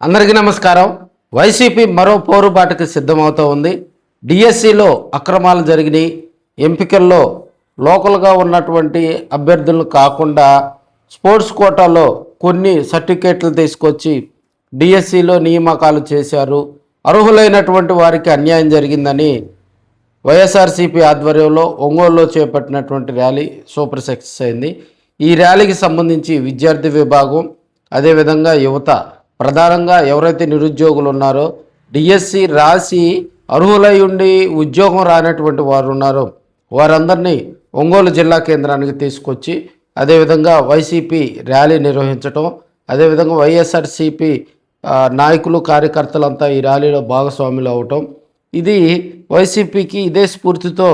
అందరికీ నమస్కారం. వైసీపీ మరో పోరుబాటుకు సిద్ధమవుతూ ఉంది. డిఎస్సిలో అక్రమాలు జరిగినాయి. ఎంపికల్లో లోకల్గా ఉన్నటువంటి అభ్యర్థులను కాకుండా స్పోర్ట్స్ కోటాలో కొన్ని సర్టిఫికేట్లు తీసుకొచ్చి డిఎస్సిలో నియామకాలు చేశారు. అర్హులైనటువంటి వారికి అన్యాయం జరిగిందని వైఎస్ఆర్సీపీ ఆధ్వర్యంలో ఒంగోలులో చేపట్టినటువంటి ర్యాలీ సూపర్ సక్సెస్ అయింది. ఈ ర్యాలీకి సంబంధించి విద్యార్థి విభాగం, అదేవిధంగా యువత, ప్రధానంగా ఎవరైతే నిరుద్యోగులు ఉన్నారో, డిఎస్సి రాసి అర్హులై ఉండి ఉద్యోగం రానటువంటి వారు ఉన్నారో వారందరినీ ఒంగోలు జిల్లా కేంద్రానికి తీసుకొచ్చి అదేవిధంగా వైసీపీ ర్యాలీ నిర్వహించటం, అదేవిధంగా వైఎస్ఆర్సీపీ నాయకులు కార్యకర్తలంతా ఈ ర్యాలీలో భాగస్వాములు అవటం, ఇది వైసీపీకి ఇదే స్ఫూర్తితో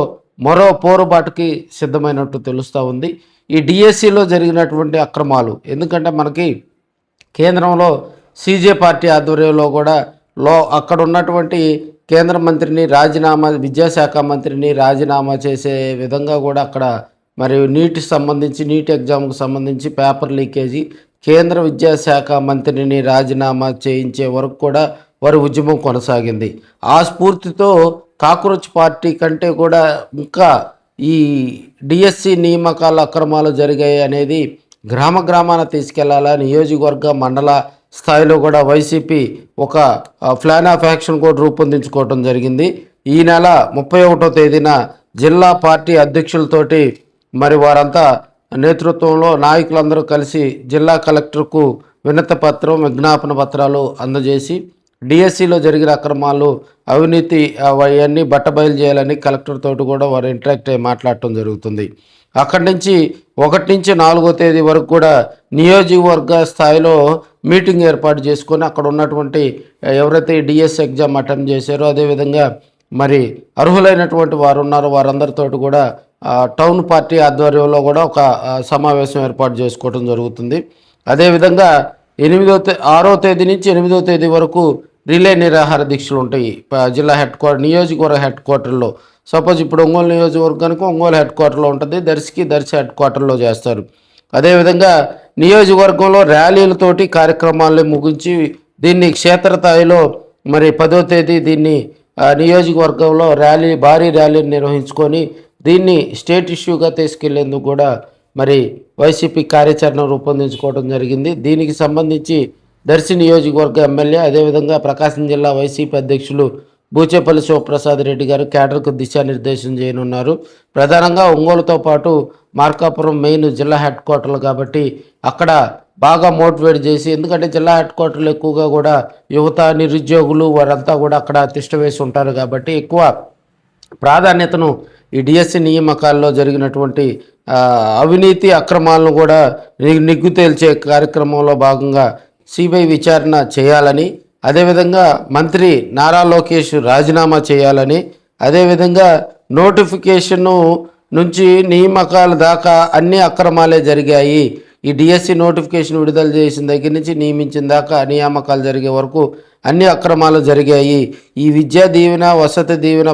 మరో పోరుబాటుకి సిద్ధమైనట్టు తెలుస్తూ ఉంది. ఈ డిఎస్సిలో జరిగినటువంటి అక్రమాలు, ఎందుకంటే మనకి కేంద్రంలో సీజే పార్టీ ఆధ్వర్యంలో కూడా అక్కడ ఉన్నటువంటి కేంద్ర మంత్రిని రాజీనామా, విద్యాశాఖ మంత్రిని రాజీనామా చేసే విధంగా కూడా అక్కడ మరి నీట్ ఎగ్జామ్కు సంబంధించి పేపర్ లీకేజీ, కేంద్ర విద్యాశాఖ మంత్రిని రాజీనామా చేయించే వరకు కూడా వారి ఉద్యమం కొనసాగింది. ఆ స్ఫూర్తితో కాక్రోచ్ పార్టీ కంటే కూడా ఇంకా ఈ డిఎస్సి నియామకాల అక్రమాలు జరిగాయి అనేది గ్రామాన తీసుకెళ్లాలా, నియోజకవర్గ మండల స్థాయిలో కూడా వైసీపీ ఒక ప్లాన్ ఆఫ్ యాక్షన్ కూడా రూపొందించుకోవడం జరిగింది. ఈ నెల 31వ తేదీన జిల్లా పార్టీ అధ్యక్షులతోటి మరి వారంతా నేతృత్వంలో నాయకులందరూ కలిసి జిల్లా కలెక్టర్కు వినతిపత్రం, విజ్ఞాపన పత్రాలు అందజేసి డిఎస్సిలో జరిగిన అక్రమాలు, అవినీతి అవన్నీ బట్టబయలు చేయాలని కలెక్టర్ తోటి కూడా వారు ఇంటరాక్ట్ అయ్యి మాట్లాడటం జరుగుతుంది. అక్కడి నుంచి 1 నుంచి 4వ తేదీ వరకు కూడా నియోజకవర్గ స్థాయిలో మీటింగ్ ఏర్పాటు చేసుకొని అక్కడ ఉన్నటువంటి ఎవరైతే డిఎస్ ఎగ్జామ్ అటెంప్ట్ చేశారో, అదేవిధంగా మరి అర్హులైనటువంటి వారు ఉన్నారో వారందరితోటి కూడా టౌన్ పార్టీ ఆధ్వర్యంలో కూడా ఒక సమావేశం ఏర్పాటు చేసుకోవడం జరుగుతుంది. అదేవిధంగా 6వ తేదీ నుంచి 8వ తేదీ వరకు రిలే నిరాహార దీక్షలు ఉంటాయి జిల్లా నియోజకవర్గ హెడ్ క్వార్టర్లో. సపోజ్ ఇప్పుడు ఒంగోలు నియోజకవర్గానికి ఒంగోలు హెడ్ క్వార్టర్లో ఉంటుంది, దర్శి హెడ్ క్వార్టర్లో చేస్తారు. అదేవిధంగా నియోజకవర్గంలో ర్యాలీలతోటి కార్యక్రమాలను ముగించి దీన్ని క్షేత్రస్థాయిలో మరి 10వ తేదీ దీన్ని నియోజకవర్గంలో భారీ ర్యాలీని నిర్వహించుకొని దీన్ని స్టేట్ ఇష్యూగా తీసుకెళ్లేందుకు కూడా మరి వైసీపీ కార్యాచరణ రూపొందించుకోవడం జరిగింది. దీనికి సంబంధించి దర్శి నియోజకవర్గ ఎమ్మెల్యే, అదేవిధంగా ప్రకాశం జిల్లా వైసీపీ అధ్యక్షులు బూచేపల్లి శివప్రసాద్ రెడ్డి గారు కేడర్కు దిశానిర్దేశం చేయనున్నారు. ప్రధానంగా ఒంగోలుతో పాటు మార్కాపురం మెయిన్ జిల్లా హెడ్ క్వార్టర్లు కాబట్టి అక్కడ బాగా మోటివేట్ చేసి, ఎందుకంటే జిల్లా హెడ్ క్వార్టర్లు ఎక్కువగా కూడా యువత, నిరుద్యోగులు వారంతా కూడా అక్కడ తిష్టవేసి ఉంటారు కాబట్టి ఎక్కువ ప్రాధాన్యతను ఈ డిఎస్సి నియామకాల్లో జరిగినటువంటి అవినీతి అక్రమాలను కూడా నిగ్గు తేల్చే కార్యక్రమంలో భాగంగా సిబిఐ విచారణ చేయాలని, అదేవిధంగా మంత్రి నారా లోకేష్ రాజీనామా చేయాలని, అదేవిధంగా నోటిఫికేషను నుంచి నియామకాల దాకా అన్ని అక్రమాలే జరిగాయి. ఈ డిఎస్సి నోటిఫికేషన్ విడుదల చేసిన దగ్గర నుంచి నియమించిన దాకా నియామకాలు జరిగే వరకు అన్ని అక్రమాలు జరిగాయి. ఈ విద్యా దీవెన, వసతి దీవెన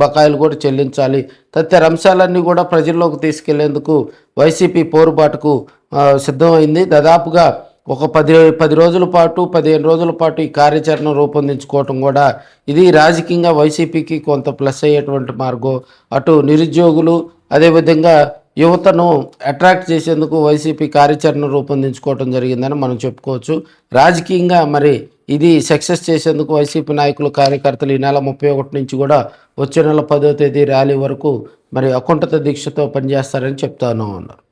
బకాయిలు కూడా చెల్లించాలి. తదితర అంశాలన్నీ కూడా ప్రజల్లోకి తీసుకెళ్లేందుకు వైసీపీ పోరుబాటుకు సిద్ధమైంది. దాదాపుగా ఒక 10 రోజుల పాటు 15 రోజుల పాటు ఈ కార్యాచరణ రూపొందించుకోవటం కూడా ఇది రాజకీయంగా వైసీపీకి కొంత ప్లస్ అయ్యేటువంటి మార్గం. అటు నిరుద్యోగులు, అదేవిధంగా యువతను అట్రాక్ట్ చేసేందుకు వైసీపీ కార్యాచరణ రూపొందించుకోవటం జరిగిందని మనం చెప్పుకోవచ్చు. రాజకీయంగా మరి ఇది సక్సెస్ చేసేందుకు వైసీపీ నాయకులు, కార్యకర్తలు ఈ నెల 31 నుంచి కూడా వచ్చే నెల 10వ తేదీ ర్యాలీ వరకు మరి అకుంఠిత దీక్షతో పనిచేస్తారని చెప్తాను ఉన్నారు.